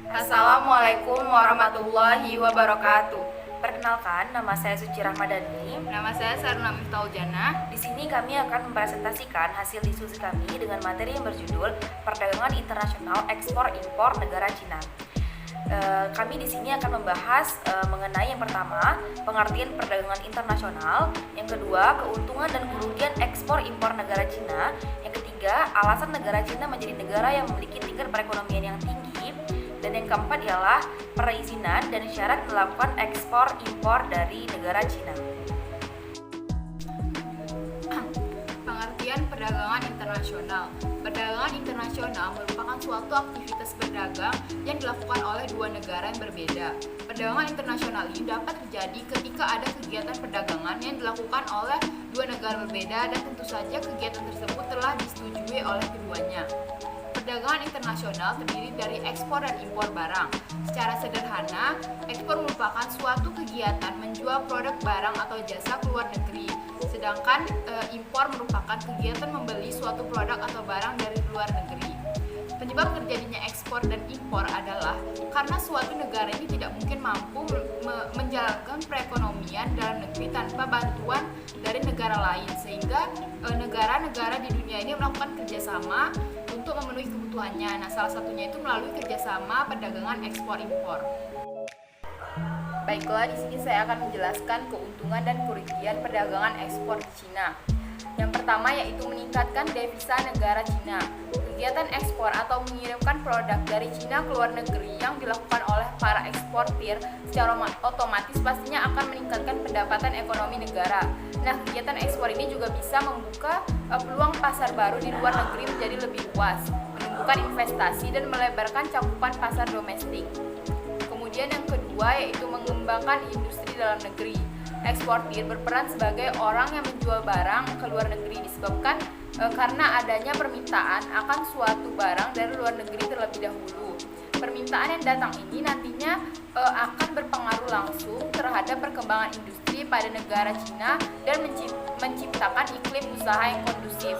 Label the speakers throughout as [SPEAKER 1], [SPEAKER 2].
[SPEAKER 1] Assalamualaikum warahmatullahi wabarakatuh. Perkenalkan, nama saya Suci Rahmadani.
[SPEAKER 2] Nama saya Saruna Miftahul-Jannah.
[SPEAKER 1] Di sini kami akan mempresentasikan hasil diskusi kami dengan materi yang berjudul Perdagangan Internasional Ekspor Impor Negara Cina. Kami di sini akan membahas mengenai yang pertama, pengertian perdagangan internasional, yang kedua, keuntungan dan kerugian ekspor impor negara Cina, yang ketiga, alasan negara Cina menjadi negara yang memiliki tingkat perekonomian yang tinggi, dan yang keempat ialah perizinan dan syarat melakukan ekspor impor dari negara Cina.
[SPEAKER 2] Pengertian perdagangan internasional. Perdagangan internasional merupakan suatu aktivitas berdagang yang dilakukan oleh dua negara yang berbeda. Perdagangan internasional ini dapat terjadi ketika ada kegiatan perdagangan yang dilakukan oleh dua negara berbeda dan tentu saja kegiatan tersebut telah disetujui oleh keduanya. Perdagangan internasional terdiri dari ekspor dan impor barang. Secara sederhana, ekspor merupakan suatu kegiatan menjual produk barang atau jasa ke luar negeri, sedangkan impor merupakan kegiatan membeli suatu produk atau barang dari luar negeri. Penyebab terjadinya ekspor dan impor adalah karena suatu negara ini tidak mungkin mampu menjalankan perekonomian dalam negeri tanpa bantuan dari negara lain, sehingga negara-negara di dunia ini melakukan kerjasama untuk memenuhi kebutuhannya. Nah, salah satunya itu melalui kerjasama perdagangan ekspor-impor. Baiklah, di sini saya akan menjelaskan keuntungan dan kerugian perdagangan ekspor di Cina. Yang pertama yaitu meningkatkan devisa negara Cina. Kegiatan ekspor atau mengirimkan produk dari Cina ke luar negeri yang dilakukan oleh para eksportir secara otomatis pastinya akan meningkatkan pendapatan ekonomi negara. Nah, kegiatan ekspor ini juga bisa membuka peluang pasar baru di luar negeri menjadi lebih luas, menumbuhkan investasi dan melebarkan cakupan pasar domestik. Kemudian yang kedua yaitu mengembangkan industri dalam negeri. Eksportir berperan sebagai orang yang menjual barang ke luar negeri disebabkan karena adanya permintaan akan suatu barang dari luar negeri terlebih dahulu. Permintaan yang datang ini nantinya akan berpengaruh langsung terhadap perkembangan industri pada negara Cina dan menciptakan iklim usaha yang kondusif.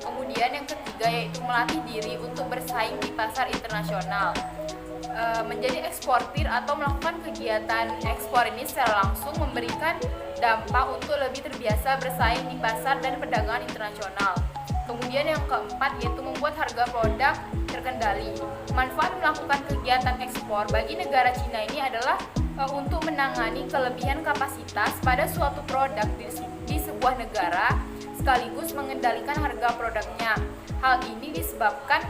[SPEAKER 2] Kemudian yang ketiga yaitu melatih diri untuk bersaing di pasar internasional. Menjadi eksportir atau melakukan kegiatan ekspor ini secara langsung memberikan dampak untuk lebih terbiasa bersaing di pasar dan perdagangan internasional. Kemudian yang keempat yaitu membuat harga produk terkendali. Manfaat melakukan kegiatan ekspor bagi negara Cina ini adalah untuk menangani kelebihan kapasitas pada suatu produk di sebuah negara sekaligus mengendalikan harga produknya. Hal ini disebabkan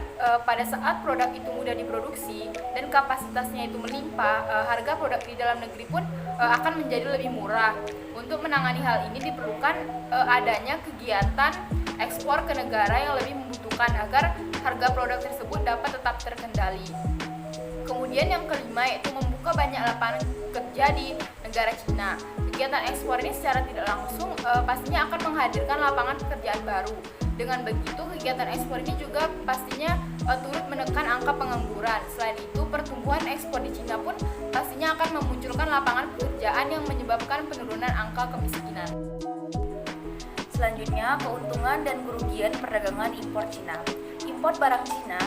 [SPEAKER 2] pada saat produk itu mudah diproduksi dan kapasitasnya itu melimpah, harga produk di dalam negeri pun akan menjadi lebih murah. Untuk menangani hal ini diperlukan adanya kegiatan ekspor ke negara yang lebih membutuhkan agar harga produk tersebut dapat tetap terkendali. Kemudian yang kelima yaitu membuka banyak lapangan kerja di negara Cina. Kegiatan ekspor ini secara tidak langsung pastinya akan menghadirkan lapangan pekerjaan baru. Dengan begitu, kegiatan ekspor ini juga pastinya turut menekan angka pengangguran. Selain itu, pertumbuhan ekspor di Cina pun pastinya akan memunculkan lapangan pekerjaan yang menyebabkan penurunan angka kemiskinan.
[SPEAKER 1] Selanjutnya, keuntungan dan kerugian perdagangan impor Cina. Impor barang Cina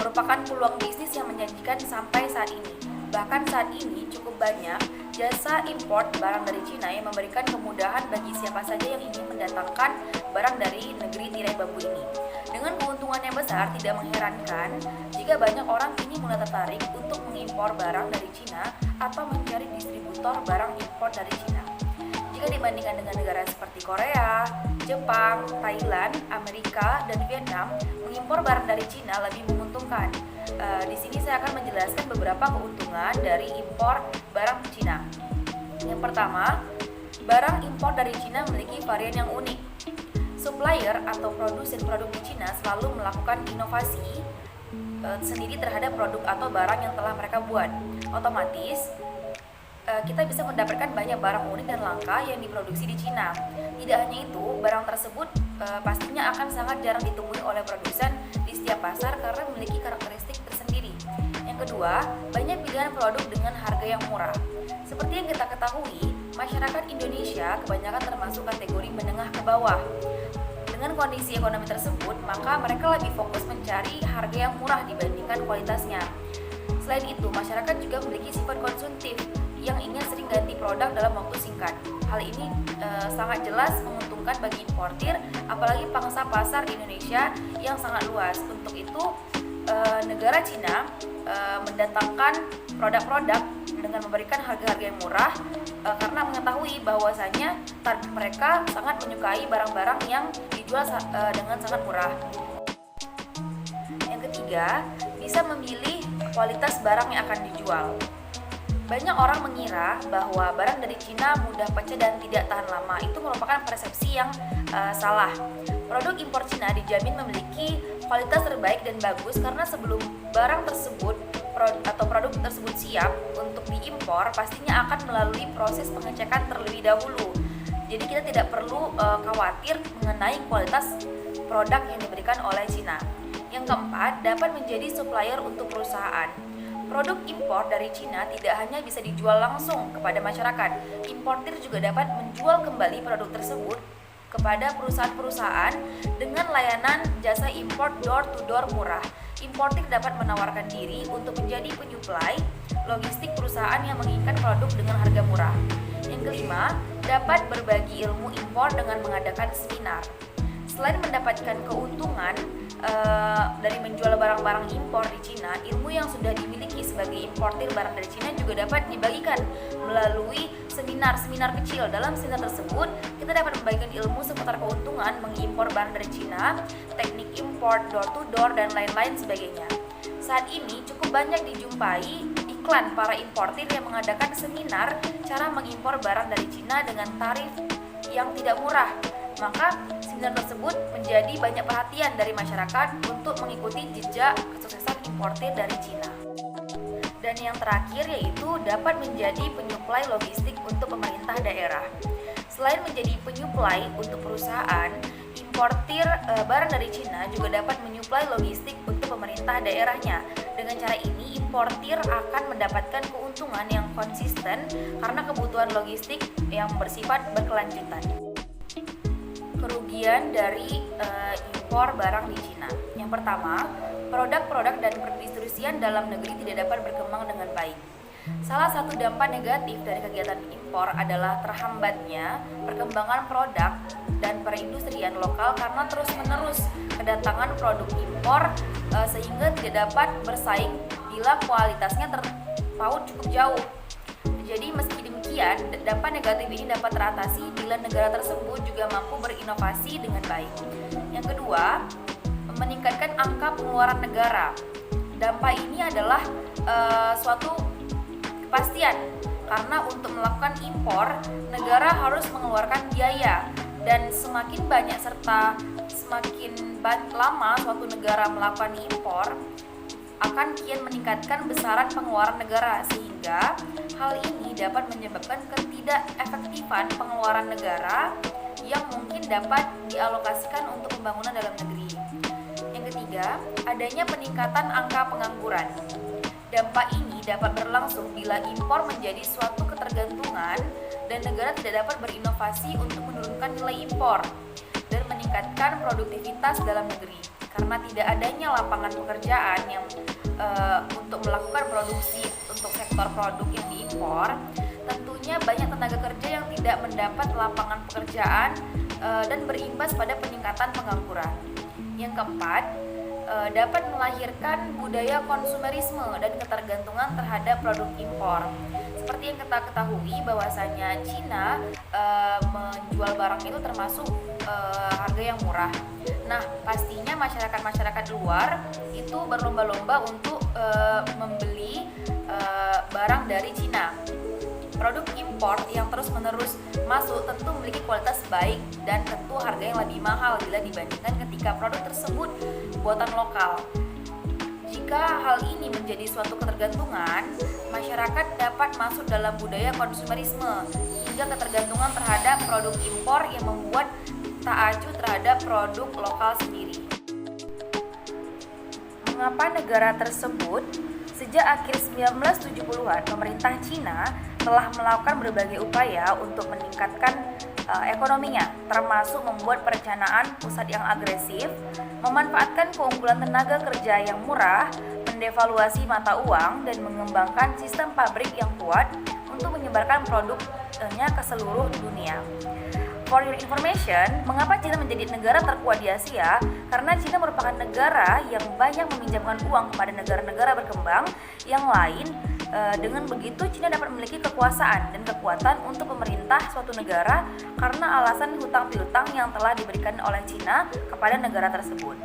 [SPEAKER 1] merupakan peluang bisnis yang menjanjikan sampai saat ini. Bahkan saat ini cukup banyak jasa impor barang dari Cina yang memberikan kemudahan bagi siapa saja yang ingin mendatangkan barang dari negeri tirai bambu ini. Dengan keuntungan yang besar, tidak mengherankan jika banyak orang kini mulai tertarik untuk mengimpor barang dari Cina atau mencari distributor barang impor dari Cina. Jika dibandingkan dengan negara seperti Korea, Jepang, Thailand, Amerika, dan Vietnam, mengimpor barang dari Cina lebih menguntungkan. Di sini saya akan menjelaskan beberapa keuntungan dari impor barang Cina. Yang pertama, barang impor dari Cina memiliki varian yang unik. Supplier atau produsen produk di Cina selalu melakukan inovasi sendiri terhadap produk atau barang yang telah mereka buat. Otomatis, kita bisa mendapatkan banyak barang unik dan langka yang diproduksi di Cina. Tidak hanya itu, barang tersebut pastinya akan sangat jarang ditemui oleh produsen di setiap pasar karena memiliki karakteristik tersendiri. Yang kedua, banyak pilihan produk dengan harga yang murah. Seperti yang kita ketahui, masyarakat Indonesia kebanyakan termasuk kategori menengah ke bawah. Dengan kondisi ekonomi tersebut, maka mereka lebih fokus mencari harga yang murah dibandingkan kualitasnya. Selain itu, masyarakat juga memiliki sifat konsumtif yang ingin sering ganti produk dalam waktu singkat. Hal ini sangat jelas menguntungkan bagi importir, apalagi pangsa pasar di Indonesia yang sangat luas. Untuk itu, negara Cina mendatangkan produk-produk dengan memberikan harga-harga yang murah karena mengetahui bahwasanya target mereka sangat menyukai barang-barang yang dijual dengan sangat murah. Yang ketiga, bisa memilih kualitas barang yang akan dijual. Banyak orang mengira bahwa barang dari Cina mudah pecah dan tidak tahan lama. Itu merupakan persepsi yang salah. Produk impor Cina dijamin memiliki kualitas terbaik dan bagus karena sebelum barang tersebut atau produk tersebut siap untuk diimpor, pastinya akan melalui proses pengecekan terlebih dahulu. Jadi kita tidak perlu khawatir mengenai kualitas produk yang diberikan oleh Cina. Yang keempat, dapat menjadi supplier untuk perusahaan. Produk impor dari Cina tidak hanya bisa dijual langsung kepada masyarakat, importir juga dapat menjual kembali produk tersebut kepada perusahaan-perusahaan dengan layanan jasa import door-to-door murah. Importir dapat menawarkan diri untuk menjadi penyuplai logistik perusahaan yang menginginkan produk dengan harga murah. Yang kelima, dapat berbagi ilmu impor dengan mengadakan seminar. Selain mendapatkan keuntungan dari menjual barang-barang impor di Cina, ilmu yang sudah dimiliki sebagai importir barang dari Cina juga dapat dibagikan melalui seminar-seminar kecil. Dalam seminar tersebut, kita dapat membagikan ilmu seputar keuntungan mengimpor barang dari Cina, teknik impor, door-to-door, dan lain-lain sebagainya. Saat ini cukup banyak dijumpai iklan para importir yang mengadakan seminar cara mengimpor barang dari Cina dengan tarif yang tidak murah. Maka seminar tersebut menjadi banyak perhatian dari masyarakat untuk mengikuti jejak kesuksesan importir dari Cina. Dan yang terakhir yaitu dapat menjadi penyuplai logistik untuk pemerintah daerah. Selain menjadi penyuplai untuk perusahaan, importir barang dari Cina juga dapat menyuplai logistik untuk pemerintah daerahnya. Dengan cara ini, importir akan mendapatkan keuntungan yang konsisten karena kebutuhan logistik yang bersifat berkelanjutan. Kerugian dari impor barang di Cina. Yang pertama, produk-produk dan perindustrian dalam negeri tidak dapat berkembang dengan baik. Salah satu dampak negatif dari kegiatan impor adalah terhambatnya perkembangan produk dan perindustrian lokal karena terus-menerus kedatangan produk impor sehingga tidak dapat bersaing bila kualitasnya terpaut cukup jauh. Jadi meski demikian, dampak negatif ini dapat teratasi bila negara tersebut juga mampu berinovasi dengan baik. Yang kedua, meningkatkan angka pengeluaran negara. Dampak ini adalah suatu kepastian karena untuk melakukan impor, negara harus mengeluarkan biaya dan semakin banyak serta semakin lama suatu negara melakukan impor, akan kian meningkatkan besaran pengeluaran negara sehingga hal ini dapat menyebabkan ketidakefektifan pengeluaran negara yang mungkin dapat dialokasikan untuk pembangunan dalam negeri. Yang ketiga, adanya peningkatan angka pengangguran. Dampak ini dapat berlangsung bila impor menjadi suatu ketergantungan dan negara tidak dapat berinovasi untuk menurunkan nilai impor dan meningkatkan produktivitas dalam negeri. Karena tidak adanya lapangan pekerjaan yang untuk melakukan produksi untuk sektor produk yang diimpor, tentunya banyak tenaga kerja yang tidak mendapat lapangan pekerjaan dan berimbas pada peningkatan pengangguran. Yang keempat, dapat melahirkan budaya konsumerisme dan ketergantungan terhadap produk impor. Seperti yang kita ketahui bahwasanya Cina menjual barang itu termasuk harga yang murah. Nah, pastinya masyarakat luar itu berlomba-lomba untuk membeli barang dari Cina. Produk impor yang terus-menerus masuk tentu memiliki kualitas baik dan tentu harga yang lebih mahal bila dibandingkan ketika produk tersebut buatan lokal. Jika hal ini menjadi suatu ketergantungan, masyarakat dapat masuk dalam budaya konsumerisme hingga ketergantungan terhadap produk impor yang membuat tak acuh terhadap produk lokal sendiri. Mengapa negara tersebut? Sejak akhir 1970-an, pemerintah Cina telah melakukan berbagai upaya untuk meningkatkan ekonominya, termasuk membuat perencanaan pusat yang agresif, memanfaatkan keunggulan tenaga kerja yang murah, mendevaluasi mata uang, dan mengembangkan sistem pabrik yang kuat untuk menyebarkan produknya ke seluruh dunia. For your information, mengapa Cina menjadi negara terkuat di Asia? Karena Cina merupakan negara yang banyak meminjamkan uang kepada negara-negara berkembang yang lain. Dengan begitu, Cina dapat memiliki kekuasaan dan kekuatan untuk memerintah suatu negara karena alasan hutang piutang yang telah diberikan oleh Cina kepada negara tersebut.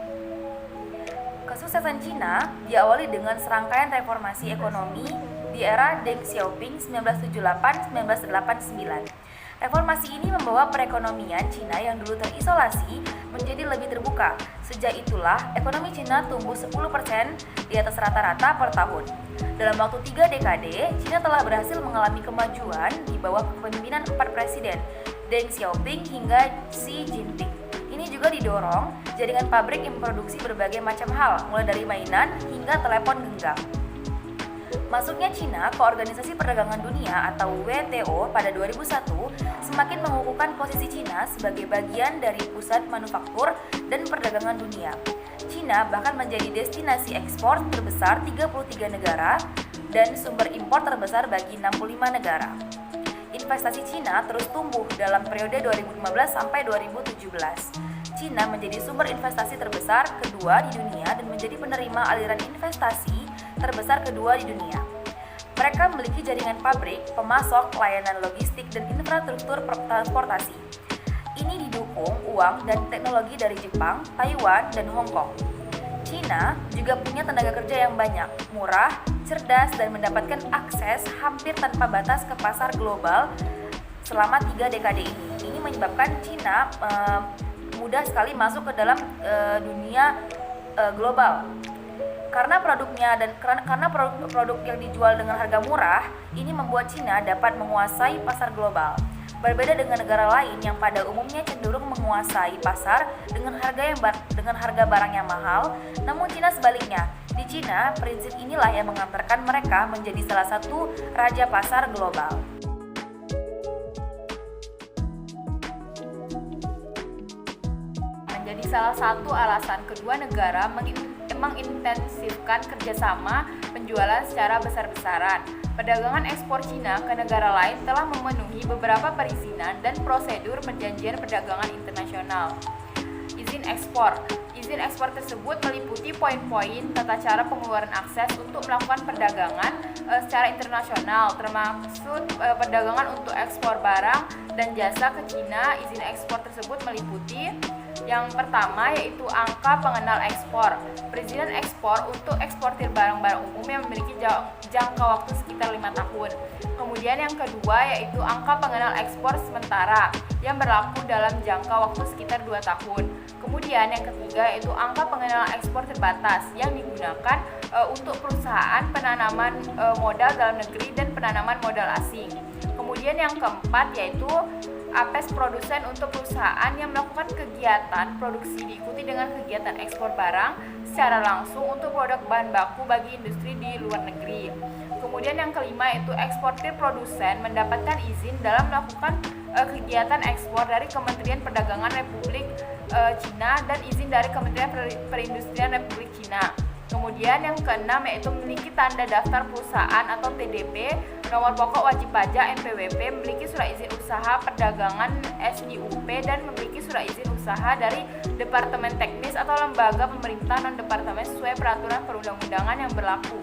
[SPEAKER 1] Kesuksesan Cina diawali dengan serangkaian reformasi ekonomi di era Deng Xiaoping 1978-1989. Reformasi ini membawa perekonomian Cina yang dulu terisolasi menjadi lebih terbuka. Sejak itulah, ekonomi Cina tumbuh 10% di atas rata-rata per tahun. Dalam waktu 3 dekade, Cina telah berhasil mengalami kemajuan di bawah kepemimpinan 4 presiden, Deng Xiaoping hingga Xi Jinping. Ini juga didorong jaringan pabrik yang memproduksi berbagai macam hal, mulai dari mainan hingga telepon genggam. Masuknya Cina ke Organisasi Perdagangan Dunia atau WTO pada 2001 semakin mengukuhkan posisi Cina sebagai bagian dari pusat manufaktur dan perdagangan dunia. Cina bahkan menjadi destinasi ekspor terbesar 33 negara dan sumber impor terbesar bagi 65 negara. Investasi Cina terus tumbuh dalam periode 2015 sampai 2017. Cina menjadi sumber investasi terbesar kedua di dunia dan menjadi penerima aliran investasi terbesar kedua di dunia. Mereka memiliki jaringan pabrik, pemasok, layanan logistik, dan infrastruktur transportasi. Ini didukung uang dan teknologi dari Jepang, Taiwan, dan Hong Kong. Cina juga punya tenaga kerja yang banyak, murah, cerdas, dan mendapatkan akses hampir tanpa batas ke pasar global selama 3 dekade ini. Ini menyebabkan Cina mudah sekali masuk ke dalam dunia global. Karena produknya dan karena produk yang dijual dengan harga murah, ini membuat Cina dapat menguasai pasar global. Berbeda dengan negara lain yang pada umumnya cenderung menguasai pasar dengan harga barang yang mahal, namun Cina sebaliknya. Di Cina, prinsip inilah yang mengantarkan mereka menjadi salah satu raja pasar global.
[SPEAKER 2] Menjadi salah satu alasan kedua negara mengintensifkan kerjasama penjualan secara besar-besaran. Perdagangan ekspor Cina ke negara lain telah memenuhi beberapa perizinan dan prosedur perjanjian perdagangan internasional. Izin ekspor. Izin ekspor tersebut meliputi poin-poin tata cara pengeluaran akses untuk melakukan perdagangan secara internasional, termasuk perdagangan untuk ekspor barang dan jasa ke Cina. Izin ekspor tersebut meliputi yang pertama yaitu angka pengenal ekspor. Perizinan ekspor untuk eksportir barang-barang umum yang memiliki jangka waktu sekitar 5 tahun. Kemudian yang kedua yaitu angka pengenal ekspor sementara yang berlaku dalam jangka waktu sekitar 2 tahun. Kemudian yang ketiga yaitu angka pengenalan ekspor terbatas yang digunakan untuk perusahaan penanaman modal dalam negeri dan penanaman modal asing. Kemudian yang keempat yaitu APES produsen untuk perusahaan yang melakukan kegiatan produksi diikuti dengan kegiatan ekspor barang secara langsung untuk produk bahan baku bagi industri di luar negeri. Kemudian yang kelima yaitu eksportir produsen mendapatkan izin dalam melakukan kegiatan ekspor dari Kementerian Perdagangan Republik Cina dan izin dari Kementerian Perindustrian Republik Cina. Kemudian yang keenam yaitu memiliki tanda daftar perusahaan atau TDP, nomor pokok wajib pajak NPWP, memiliki surat izin usaha perdagangan SIUP dan memiliki surat izin usaha dari Departemen Teknis atau lembaga pemerintah non-departemen sesuai peraturan perundang-undangan yang berlaku.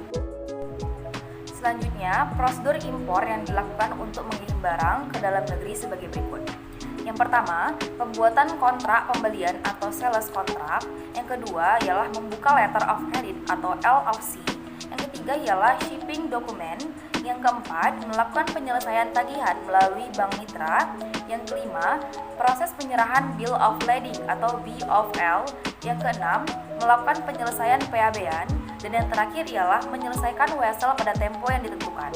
[SPEAKER 1] Selanjutnya, prosedur impor yang dilakukan untuk mengirim barang ke dalam negeri sebagai berikut. Yang pertama, pembuatan kontrak pembelian atau sales contract. Yang kedua ialah membuka letter of credit atau LOC. Yang ketiga ialah shipping document. Yang keempat, melakukan penyelesaian tagihan melalui bank mitra. Yang kelima, proses penyerahan bill of lading atau BOL. Yang keenam, melakukan penyelesaian PABN. Dan yang terakhir ialah menyelesaikan wesel pada tempo yang ditentukan.